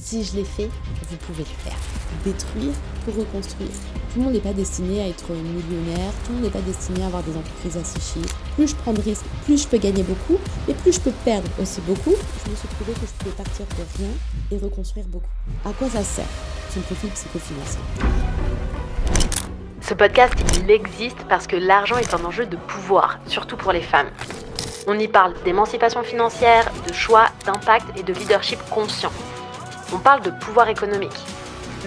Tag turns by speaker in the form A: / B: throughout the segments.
A: Si je l'ai fait, vous pouvez le faire. Détruire pour reconstruire. Tout le monde n'est pas destiné à être millionnaire, tout le monde n'est pas destiné à avoir des entreprises à 6 chiffres. Plus je prends de risques, plus je peux gagner beaucoup, mais plus je peux perdre aussi beaucoup. Je me suis prouvé que je pouvais partir de rien et reconstruire beaucoup. À quoi ça sert? C'est un profil psychofinancier.
B: Ce podcast, il existe parce que l'argent est un enjeu de pouvoir, surtout pour les femmes. On y parle d'émancipation financière, de choix, d'impact et de leadership conscient. On parle de pouvoir économique.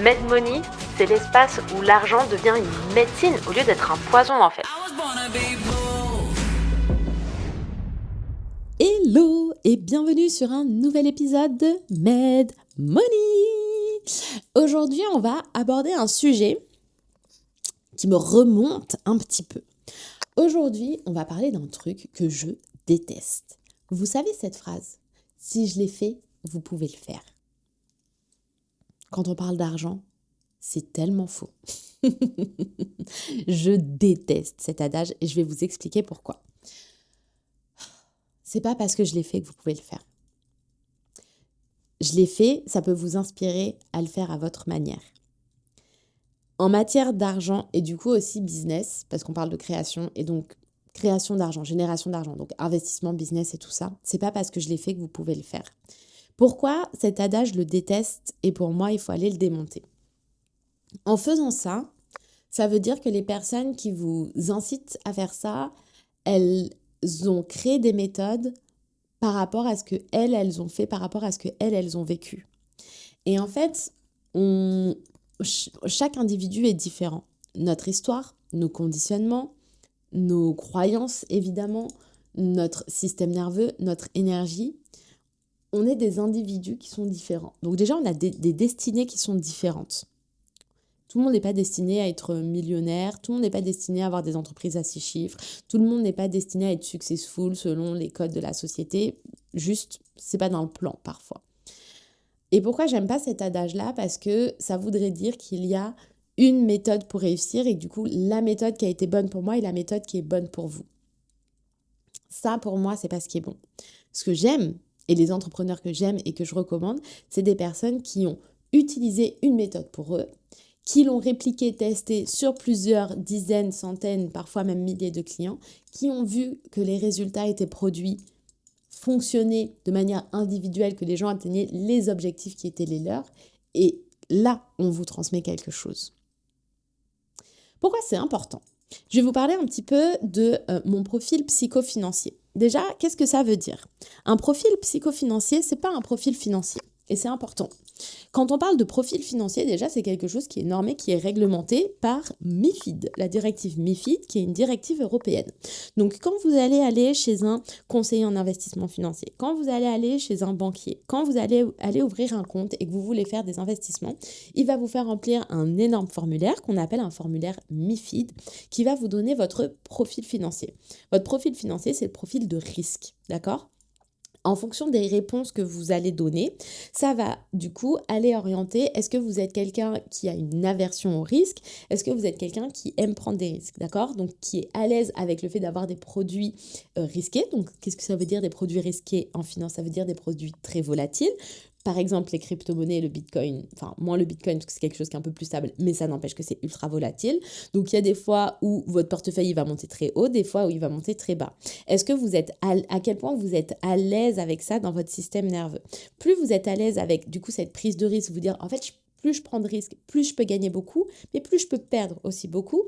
B: MedMoney, c'est l'espace où l'argent devient une médecine au lieu d'être un poison en fait.
A: Hello et bienvenue sur un nouvel épisode de MedMoney. Aujourd'hui, on va aborder un sujet qui me remonte un petit peu. Aujourd'hui, on va parler d'un truc que je déteste. Vous savez cette phrase? Si je l'ai fait, vous pouvez le faire. Quand on parle d'argent, c'est tellement faux. Je déteste cet adage et je vais vous expliquer pourquoi. C'est pas parce que je l'ai fait que vous pouvez le faire. Je l'ai fait, ça peut vous inspirer à le faire à votre manière. En matière d'argent et du coup aussi business, parce qu'on parle de création et donc création d'argent, génération d'argent, donc investissement, business et tout ça, c'est pas parce que je l'ai fait que vous pouvez le faire. Pourquoi cet adage, je le déteste et pour moi, il faut aller le démonter. En faisant ça, ça veut dire que les personnes qui vous incitent à faire ça, elles ont créé des méthodes par rapport à ce que elles ont fait, par rapport à ce que elles ont vécu. Et en fait, chaque individu est différent. Notre histoire, nos conditionnements, nos croyances évidemment, notre système nerveux, notre énergie, on est des individus qui sont différents. Donc déjà, on a des destinées qui sont différentes. Tout le monde n'est pas destiné à être millionnaire, tout le monde n'est pas destiné à avoir des entreprises à 6 chiffres, tout le monde n'est pas destiné à être successful selon les codes de la société. Juste, c'est pas dans le plan parfois. Et pourquoi j'aime pas cet adage-là? Parce que ça voudrait dire qu'il y a une méthode pour réussir et du coup, la méthode qui a été bonne pour moi et la méthode qui est bonne pour vous. Ça, pour moi, c'est pas ce qui est bon. Ce que j'aime, et les entrepreneurs que j'aime et que je recommande, c'est des personnes qui ont utilisé une méthode pour eux, qui l'ont répliquée, testée sur plusieurs dizaines, centaines, parfois même milliers de clients, qui ont vu que les résultats étaient produits, fonctionnaient de manière individuelle, que les gens atteignaient les objectifs qui étaient les leurs. Et là, on vous transmet quelque chose. Pourquoi c'est important? Je vais vous parler un petit peu de mon profil psychofinancier. Déjà, qu'est-ce que ça veut dire? Un profil psychofinancier, c'est pas un profil financier. Et c'est important. Quand on parle de profil financier, déjà, c'est quelque chose qui est normé, qui est réglementé par MiFID, la directive MiFID, qui est une directive européenne. Donc, quand vous allez aller chez un conseiller en investissement financier, quand vous allez aller chez un banquier, quand vous allez aller ouvrir un compte et que vous voulez faire des investissements, il va vous faire remplir un énorme formulaire qu'on appelle un formulaire MiFID, qui va vous donner votre profil financier. Votre profil financier, c'est le profil de risque, d'accord ? En fonction des réponses que vous allez donner, ça va du coup aller orienter, est-ce que vous êtes quelqu'un qui a une aversion au risque? Est-ce que vous êtes quelqu'un qui aime prendre des risques, d'accord? Donc qui est à l'aise avec le fait d'avoir des produits risqués. Donc qu'est-ce que ça veut dire des produits risqués en finance? Ça veut dire des produits très volatiles. Par exemple, les crypto-monnaies et le bitcoin, enfin moins le bitcoin parce que c'est quelque chose qui est un peu plus stable, mais ça n'empêche que c'est ultra volatile. Donc il y a des fois où votre portefeuille il va monter très haut, des fois où il va monter très bas. Est-ce que vous êtes à quel point vous êtes à l'aise avec ça dans votre système nerveux? Plus vous êtes à l'aise avec du coup cette prise de risque, vous dire en fait plus je prends de risques, plus je peux gagner beaucoup, mais plus je peux perdre aussi beaucoup.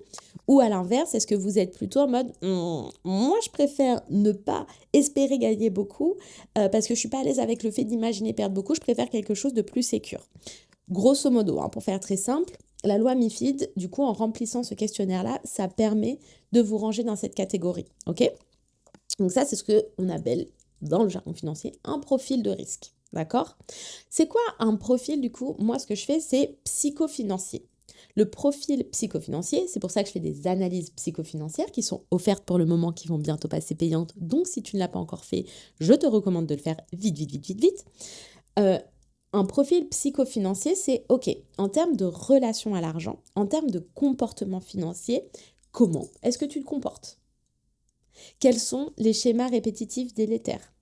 A: Ou à l'inverse, est-ce que vous êtes plutôt en mode moi je préfère ne pas espérer gagner beaucoup parce que je suis pas à l'aise avec le fait d'imaginer perdre beaucoup, je préfère quelque chose de plus sécure. Grosso modo, pour faire très simple, la loi MiFID, du coup en remplissant ce questionnaire-là, ça permet de vous ranger dans cette catégorie, ok? Donc ça, c'est ce qu'on appelle dans le jargon financier un profil de risque. D'accord? C'est quoi un profil du coup? Moi, ce que je fais, c'est psychofinancier. Le profil psychofinancier, c'est pour ça que je fais des analyses psychofinancières qui sont offertes pour le moment, qui vont bientôt passer payantes. Donc, si tu ne l'as pas encore fait, je te recommande de le faire vite. Un profil psychofinancier, c'est OK, en termes de relation à l'argent, en termes de comportement financier, comment est-ce que tu te comportes? Quels sont les schémas répétitifs délétères?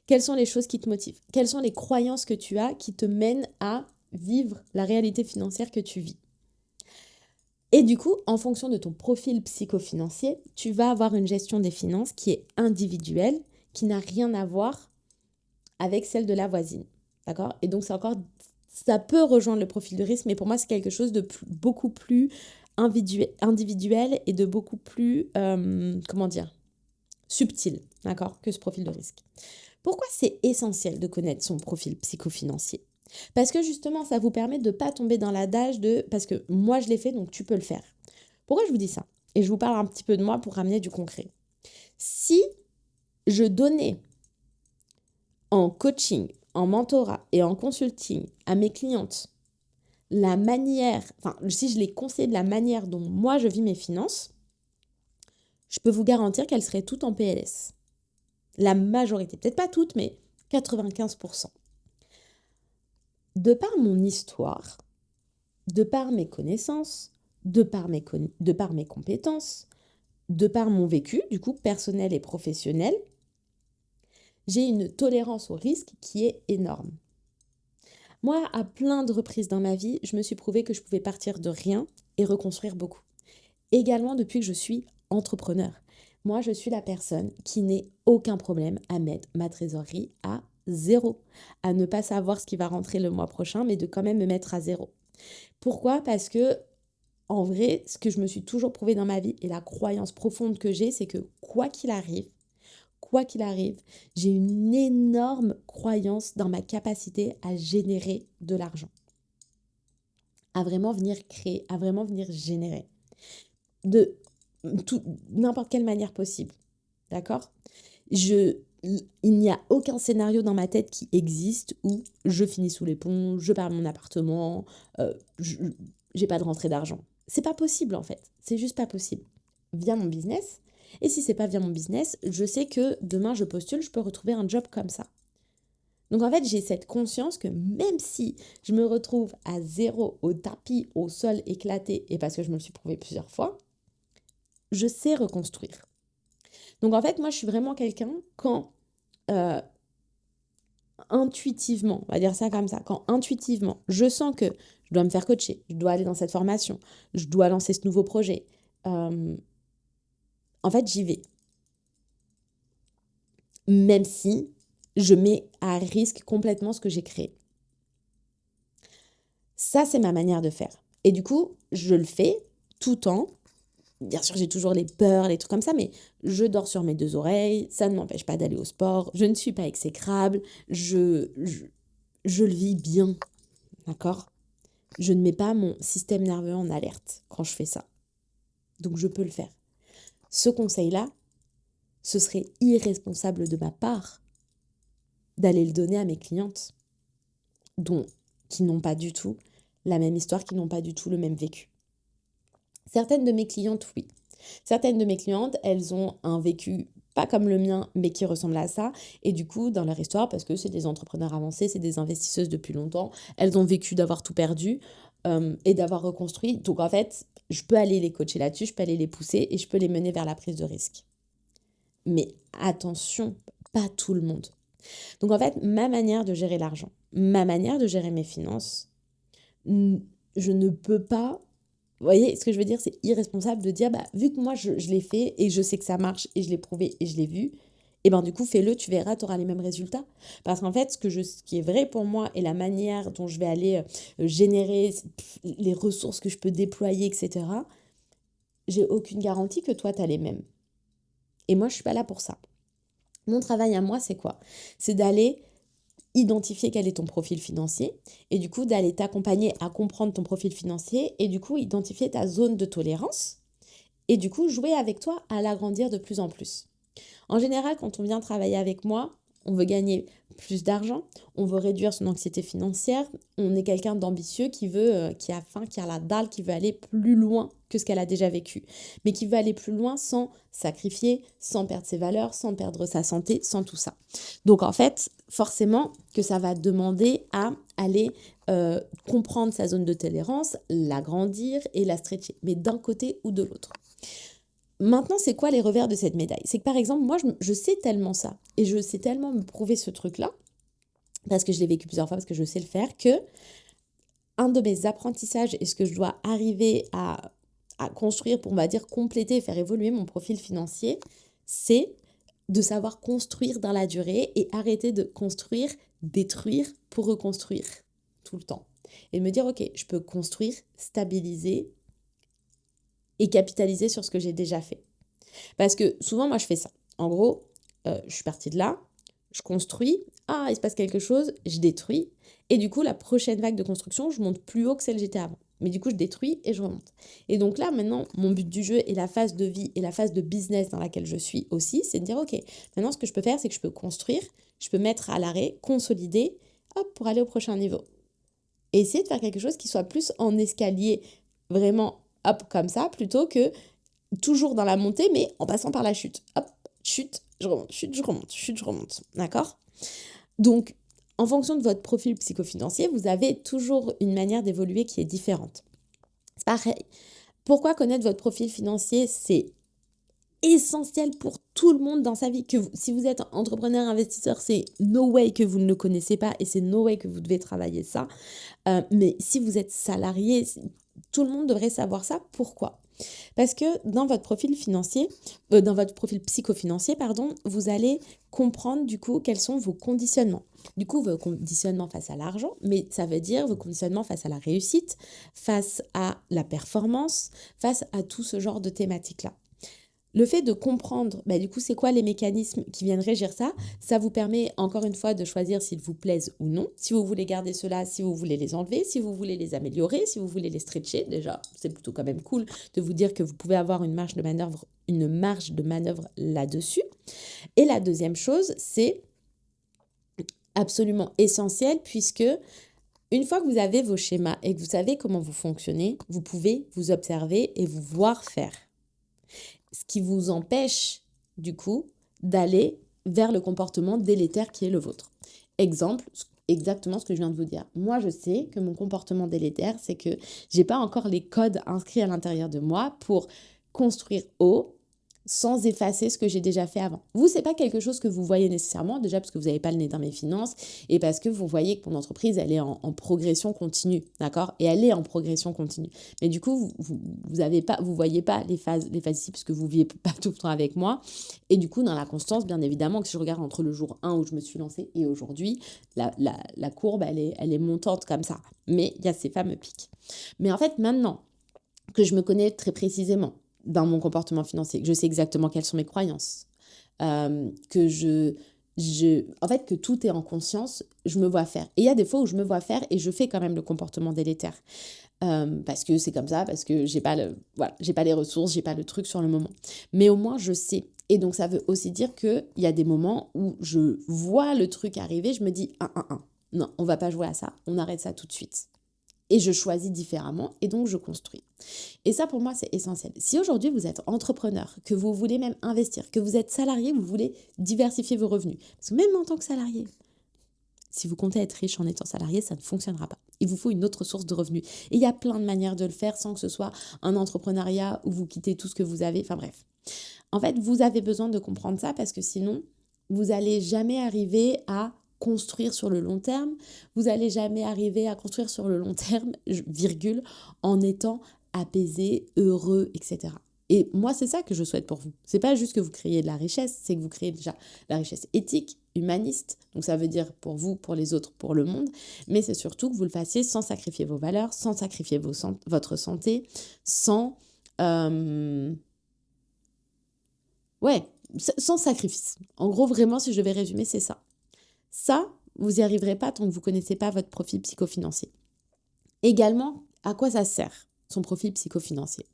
A: Quelles sont les choses qui te motivent? Quelles sont les croyances que tu as qui te mènent à vivre la réalité financière que tu vis? Et du coup, en fonction de ton profil psychofinancier, tu vas avoir une gestion des finances qui est individuelle, qui n'a rien à voir avec celle de la voisine. D'accord? Et donc, ça peut rejoindre le profil de risque, mais pour moi, c'est quelque chose de beaucoup plus individuel et de beaucoup plus, subtil, d'accord, que ce profil de risque. Pourquoi c'est essentiel de connaître son profil psychofinancier? Parce que justement, ça vous permet de ne pas tomber dans l'adage de « parce que moi, je l'ai fait, donc tu peux le faire ». Pourquoi je vous dis ça? Et je vous parle un petit peu de moi pour ramener du concret. Si je donnais en coaching, en mentorat et en consulting à mes clientes si je les conseille de la manière dont moi je vis mes finances, je peux vous garantir qu'elles seraient toutes en PLS. La majorité, peut-être pas toutes, mais 95%. De par mon histoire, de par mes connaissances, de par mes compétences, de par mon vécu, du coup personnel et professionnel, j'ai une tolérance au risque qui est énorme. Moi, à plein de reprises dans ma vie, je me suis prouvé que je pouvais partir de rien et reconstruire beaucoup. Également depuis que je suis entrepreneur. Moi, je suis la personne qui n'ait aucun problème à mettre ma trésorerie à 0, à ne pas savoir ce qui va rentrer le mois prochain, mais de quand même me mettre à 0. Pourquoi? Parce que, en vrai, ce que je me suis toujours prouvé dans ma vie et la croyance profonde que j'ai, c'est que quoi qu'il arrive, j'ai une énorme croyance dans ma capacité à générer de l'argent, à vraiment venir créer, à vraiment venir générer de n'importe quelle manière possible. D'accord? Il n'y a aucun scénario dans ma tête qui existe où je finis sous les ponts, je perds mon appartement, j'ai pas de rentrée d'argent. C'est pas possible en fait. C'est juste pas possible. Via mon business. Et si c'est pas via mon business, je sais que demain je postule, je peux retrouver un job comme ça. Donc en fait, j'ai cette conscience que même si je me retrouve à 0, au tapis, au sol éclaté, et parce que je me le suis prouvé plusieurs fois, je sais reconstruire. Donc en fait, moi je suis vraiment quelqu'un quand intuitivement, on va dire ça comme ça, quand intuitivement, je sens que je dois me faire coacher, je dois aller dans cette formation, je dois lancer ce nouveau projet, en fait, j'y vais. Même si je mets à risque complètement ce que j'ai créé. Ça, c'est ma manière de faire. Et du coup, je le fais tout en... Bien sûr, j'ai toujours les peurs, les trucs comme ça, mais je dors sur mes 2 oreilles, ça ne m'empêche pas d'aller au sport, je ne suis pas exécrable, je le vis bien, d'accord? Je ne mets pas mon système nerveux en alerte quand je fais ça. Donc, je peux le faire. Ce conseil-là, ce serait irresponsable de ma part d'aller le donner à mes clientes qui n'ont pas du tout la même histoire, qui n'ont pas du tout le même vécu. Certaines de mes clientes, oui. Certaines de mes clientes, elles ont un vécu pas comme le mien, mais qui ressemble à ça. Et du coup, dans leur histoire, parce que c'est des entrepreneurs avancés, c'est des investisseuses depuis longtemps, elles ont vécu d'avoir tout perdu et d'avoir reconstruit. Donc en fait, je peux aller les coacher là-dessus, je peux aller les pousser et je peux les mener vers la prise de risque. Mais attention, pas tout le monde. Donc en fait, ma manière de gérer l'argent, ma manière de gérer mes finances, je ne peux pas... Vous voyez, ce que je veux dire, c'est irresponsable de dire, vu que moi, je l'ai fait et je sais que ça marche et je l'ai prouvé et je l'ai vu, et du coup, fais-le, tu verras, tu auras les mêmes résultats. Parce qu'en fait, ce qui est vrai pour moi et la manière dont je vais aller générer les ressources que je peux déployer, etc., j'ai aucune garantie que toi, tu as les mêmes. Et moi, je suis pas là pour ça. Mon travail à moi, c'est quoi? C'est d'aller identifier quel est ton profil financier et du coup d'aller t'accompagner à comprendre ton profil financier et du coup identifier ta zone de tolérance et du coup jouer avec toi à l'agrandir de plus en plus. En général, quand on vient travailler avec moi, on veut gagner plus d'argent, on veut réduire son anxiété financière, on est quelqu'un d'ambitieux qui a faim, qui a la dalle, qui veut aller plus loin que ce qu'elle a déjà vécu, mais qui veut aller plus loin sans sacrifier, sans perdre ses valeurs, sans perdre sa santé, sans tout ça. Donc en fait, forcément que ça va demander à aller comprendre sa zone de tolérance, l'agrandir et la stretcher, mais d'un côté ou de l'autre. Maintenant, c'est quoi les revers de cette médaille? C'est que par exemple, moi, je sais tellement ça et je sais tellement me prouver ce truc-là, parce que je l'ai vécu plusieurs fois, parce que je sais le faire, que un de mes apprentissages et ce que je dois arriver à construire pour, on va dire, compléter et faire évoluer mon profil financier, c'est de savoir construire dans la durée et arrêter de construire, détruire pour reconstruire tout le temps. Et me dire, ok, je peux construire, stabiliser et capitaliser sur ce que j'ai déjà fait. Parce que souvent, moi, je fais ça. En gros, je suis partie de là, je construis, il se passe quelque chose, je détruis. Et du coup, la prochaine vague de construction, je monte plus haut que celle que j'étais avant. Mais du coup, je détruis et je remonte. Et donc là, maintenant, mon but du jeu et la phase de vie et la phase de business dans laquelle je suis aussi, c'est de dire, ok, maintenant, ce que je peux faire, c'est que je peux construire, je peux mettre à l'arrêt, consolider, hop, pour aller au prochain niveau. Et essayer de faire quelque chose qui soit plus en escalier, vraiment, hop, comme ça, plutôt que toujours dans la montée, mais en passant par la chute. Hop, chute, je remonte, chute, je remonte, chute, je remonte. D'accord? Donc, en fonction de votre profil psychofinancier, vous avez toujours une manière d'évoluer qui est différente. C'est pareil. Pourquoi connaître votre profil financier? C'est essentiel pour tout le monde dans sa vie. Si vous êtes entrepreneur, investisseur, c'est no way que vous ne le connaissez pas et c'est no way que vous devez travailler ça. Mais si vous êtes salarié, tout le monde devrait savoir ça. Pourquoi? Parce que dans votre profil financier, dans votre profil psychofinancier, vous allez comprendre du coup quels sont vos conditionnements. Du coup, vos conditionnements face à l'argent, mais ça veut dire vos conditionnements face à la réussite, face à la performance, face à tout ce genre de thématiques-là. Le fait de comprendre, du coup, c'est quoi les mécanismes qui viennent régir ça, ça vous permet encore une fois de choisir s'ils vous plaisent ou non, si vous voulez garder cela, si vous voulez les enlever, si vous voulez les améliorer, si vous voulez les stretcher. Déjà, c'est plutôt quand même cool de vous dire que vous pouvez avoir une marge de manœuvre là-dessus. Et la deuxième chose, c'est absolument essentiel puisque une fois que vous avez vos schémas et que vous savez comment vous fonctionnez, vous pouvez vous observer et vous voir faire. Ce qui vous empêche, du coup, d'aller vers le comportement délétère qui est le vôtre. Exemple, exactement ce que je viens de vous dire. Moi, je sais que mon comportement délétère, c'est que j'ai pas encore les codes inscrits à l'intérieur de moi pour construire haut sans effacer ce que j'ai déjà fait avant. Vous, c'est pas quelque chose que vous voyez nécessairement, déjà parce que vous n'avez pas le nez dans mes finances et parce que vous voyez que mon entreprise, elle est en progression continue, d'accord? Et elle est en progression continue. Mais du coup, vous voyez pas les phases ici parce que vous ne vivez pas tout le temps avec moi. Et du coup, dans la constance, bien évidemment, que si je regarde entre le jour 1 où je me suis lancée et aujourd'hui, la courbe, elle est montante comme ça. Mais il y a ces fameux pics. Mais en fait, maintenant que je me connais très précisément, dans mon comportement financier, que je sais exactement quelles sont mes croyances, que en fait, que tout est en conscience, je me vois faire. Et il y a des fois où je me vois faire et je fais quand même le comportement délétère. Parce que c'est comme ça, parce que j'ai pas les ressources, j'ai pas le truc sur le moment. Mais au moins, je sais. Et donc, ça veut aussi dire qu'il y a des moments où je vois le truc arriver, je me dis, non, on va pas jouer à ça, on arrête ça tout de suite. Et je choisis différemment et donc je construis. Et ça, pour moi, c'est essentiel. Si aujourd'hui, vous êtes entrepreneur, que vous voulez même investir, que vous êtes salarié, vous voulez diversifier vos revenus. Parce que même en tant que salarié, si vous comptez être riche en étant salarié, ça ne fonctionnera pas. Il vous faut une autre source de revenus. Et il y a plein de manières de le faire sans que ce soit un entrepreneuriat où vous quittez tout ce que vous avez. Enfin bref. En fait, vous avez besoin de comprendre ça parce que sinon, vous n'allez jamais arriver à construire sur le long terme, vous n'allez jamais arriver à construire sur le long terme, virgule, en étant apaisé, heureux, etc. Et moi, c'est ça que je souhaite pour vous. C'est pas juste que vous créez de la richesse, c'est que vous créez déjà la richesse éthique, humaniste, donc ça veut dire pour vous, pour les autres, pour le monde, mais c'est surtout que vous le fassiez sans sacrifier vos valeurs, sans sacrifier votre santé, sans sacrifice. En gros, vraiment, si je devais résumer, c'est ça. Ça, vous n'y arriverez pas tant que vous ne connaissez pas votre profil psychofinancier. Également, à quoi ça sert, son profil psychofinancier?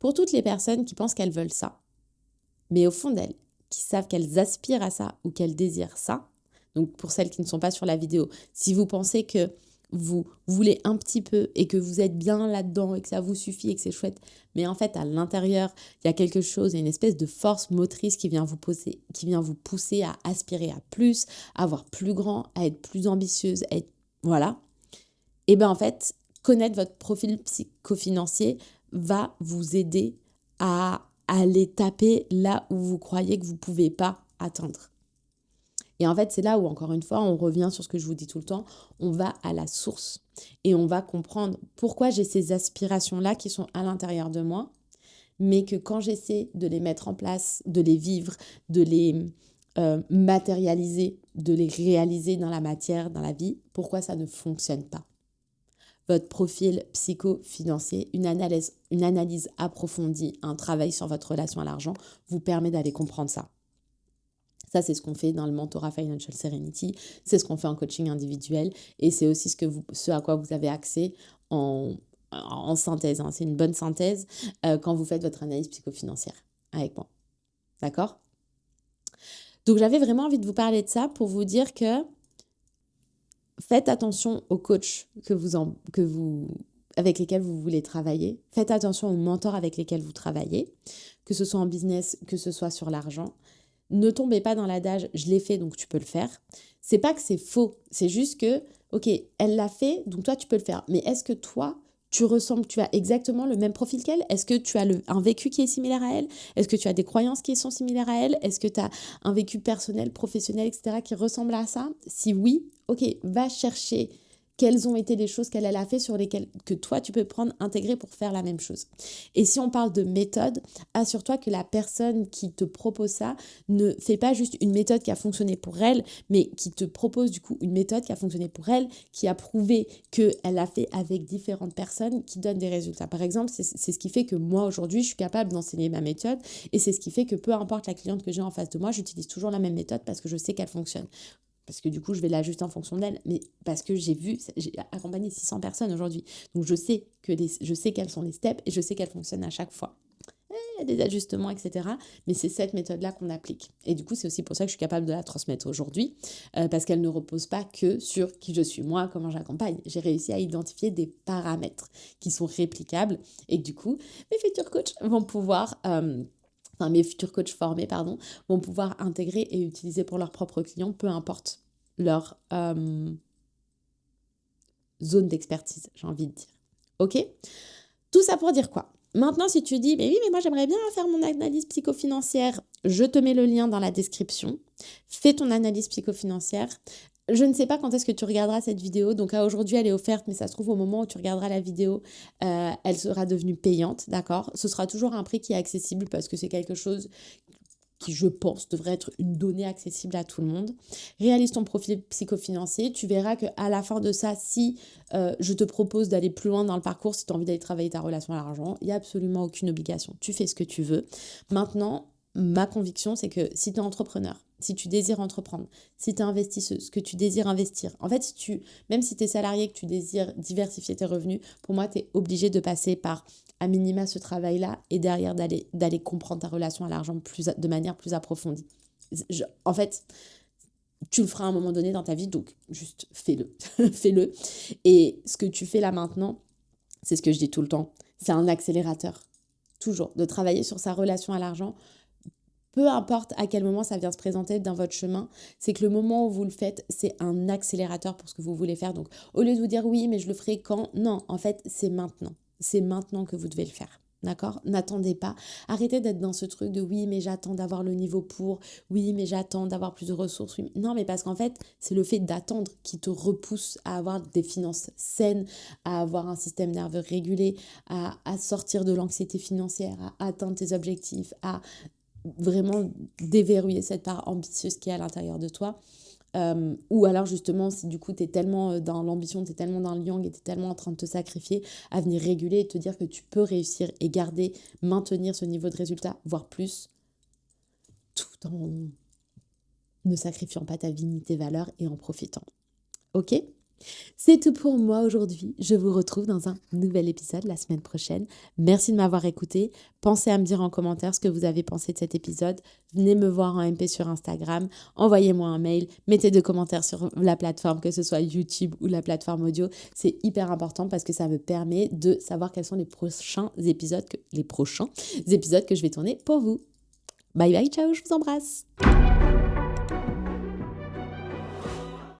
A: Pour toutes les personnes qui pensent qu'elles veulent ça, mais au fond d'elles, qui savent qu'elles aspirent à ça ou qu'elles désirent ça, donc pour celles qui ne sont pas sur la vidéo, si vous pensez que vous voulez un petit peu et que vous êtes bien là-dedans et que ça vous suffit et que c'est chouette, mais en fait à l'intérieur il y a quelque chose, il y a une espèce de force motrice qui vient vous pousser à aspirer à plus, à voir plus grand, à être plus ambitieuse, voilà. Et bien en fait, connaître votre profil psychofinancier va vous aider à aller taper là où vous croyez que vous ne pouvez pas atteindre. Et en fait, c'est là où, encore une fois, on revient sur ce que je vous dis tout le temps, on va à la source et on va comprendre pourquoi j'ai ces aspirations-là qui sont à l'intérieur de moi, mais que quand j'essaie de les mettre en place, de les vivre, de les matérialiser, de les réaliser dans la matière, dans la vie, pourquoi ça ne fonctionne pas. Votre profil psycho-financier, une analyse approfondie, un travail sur votre relation à l'argent vous permet d'aller comprendre ça. Ça, c'est ce qu'on fait dans le mentorat Financial Serenity, c'est ce qu'on fait en coaching individuel et c'est aussi ce à quoi vous avez accès en synthèse. Hein. C'est une bonne synthèse quand vous faites votre analyse psycho-financière avec moi. D'accord ? Donc, j'avais vraiment envie de vous parler de ça pour vous dire que faites attention aux coachs avec lesquels vous voulez travailler. Faites attention aux mentors avec lesquels vous travaillez, que ce soit en business, que ce soit sur l'argent. Ne tombez pas dans l'adage « je l'ai fait, donc tu peux le faire ». C'est pas que c'est faux, c'est juste que, ok, elle l'a fait, donc toi tu peux le faire. Mais est-ce que toi, tu as exactement le même profil qu'elle ? Est-ce que tu as un vécu qui est similaire à elle ? Est-ce que tu as des croyances qui sont similaires à elle ? Est-ce que tu as un vécu personnel, professionnel, etc. qui ressemble à ça ? Si oui, ok, va chercher quelles ont été les choses qu'elle a fait sur lesquelles que toi tu peux prendre, intégrer pour faire la même chose. Et si on parle de méthode, assure-toi que la personne qui te propose ça ne fait pas juste une méthode qui a fonctionné pour elle, mais qui te propose du coup une méthode qui a fonctionné pour elle, qui a prouvé qu'elle l'a fait avec différentes personnes qui donnent des résultats. Par exemple, c'est ce qui fait que moi aujourd'hui je suis capable d'enseigner ma méthode et c'est ce qui fait que peu importe la cliente que j'ai en face de moi, j'utilise toujours la même méthode parce que je sais qu'elle fonctionne. Parce que du coup, je vais l'ajuster en fonction d'elle, mais parce que j'ai accompagné 600 personnes aujourd'hui. Donc, je sais quels sont les steps et je sais qu'elles fonctionnent à chaque fois. Il y a des ajustements, etc. Mais c'est cette méthode-là qu'on applique. Et du coup, c'est aussi pour ça que je suis capable de la transmettre aujourd'hui, parce qu'elle ne repose pas que sur qui je suis moi, comment j'accompagne. J'ai réussi à identifier des paramètres qui sont réplicables et que du coup, mes futurs coachs vont pouvoir... mes futurs coachs formés, vont pouvoir intégrer et utiliser pour leurs propres clients, peu importe leur zone d'expertise, j'ai envie de dire. Ok ? Tout ça pour dire quoi ? Maintenant, si tu dis, mais oui, mais moi j'aimerais bien faire mon analyse psychofinancière, je te mets le lien dans la description. Fais ton analyse psychofinancière. Je ne sais pas quand est-ce que tu regarderas cette vidéo, donc aujourd'hui elle est offerte, mais ça se trouve au moment où tu regarderas la vidéo, elle sera devenue payante, d'accord ? Ce sera toujours un prix qui est accessible parce que c'est quelque chose qui, je pense, devrait être une donnée accessible à tout le monde. Réalise ton profil psychofinancier, tu verras qu'à la fin de ça, si je te propose d'aller plus loin dans le parcours, si tu as envie d'aller travailler ta relation à l'argent, il n'y a absolument aucune obligation, tu fais ce que tu veux. Maintenant, ma conviction, c'est que si tu es entrepreneur, si tu désires entreprendre, si tu es investisseuse, que tu désires investir, en fait, même si tu es salarié, que tu désires diversifier tes revenus, pour moi, tu es obligé de passer par à minima ce travail-là et derrière d'aller comprendre ta relation à l'argent de manière plus approfondie. En fait, tu le feras à un moment donné dans ta vie, donc juste fais-le. Fais-le. Et ce que tu fais là maintenant, c'est ce que je dis tout le temps, c'est un accélérateur. Toujours, de travailler sur sa relation à l'argent. Peu importe à quel moment ça vient se présenter dans votre chemin, c'est que le moment où vous le faites, c'est un accélérateur pour ce que vous voulez faire. Donc, au lieu de vous dire oui, mais je le ferai quand ? Non, en fait, c'est maintenant. C'est maintenant que vous devez le faire. D'accord ? N'attendez pas. Arrêtez d'être dans ce truc de oui, mais j'attends d'avoir le niveau pour. Oui, mais j'attends d'avoir plus de ressources. Oui. Non, mais parce qu'en fait, c'est le fait d'attendre qui te repousse à avoir des finances saines, à avoir un système nerveux régulé, à sortir de l'anxiété financière, à atteindre tes objectifs, à vraiment déverrouiller cette part ambitieuse qui est à l'intérieur de toi. Ou alors justement, si du coup tu es tellement dans l'ambition, tu es tellement dans le yang et tu es tellement en train de te sacrifier, à venir réguler et te dire que tu peux réussir et maintenir ce niveau de résultat, voire plus, tout en ne sacrifiant pas ta vie ni tes valeurs et en profitant. Ok ? C'est tout pour moi aujourd'hui. Je vous retrouve dans un nouvel épisode la semaine prochaine. Merci de m'avoir écouté. Pensez à me dire en commentaire ce que vous avez pensé de cet épisode. Venez me voir en MP sur Instagram. Envoyez-moi un mail. Mettez des commentaires sur la plateforme, que ce soit YouTube ou la plateforme audio. C'est hyper important parce que ça me permet de savoir quels sont les prochains épisodes que je vais tourner pour vous. Bye bye, ciao, je vous embrasse.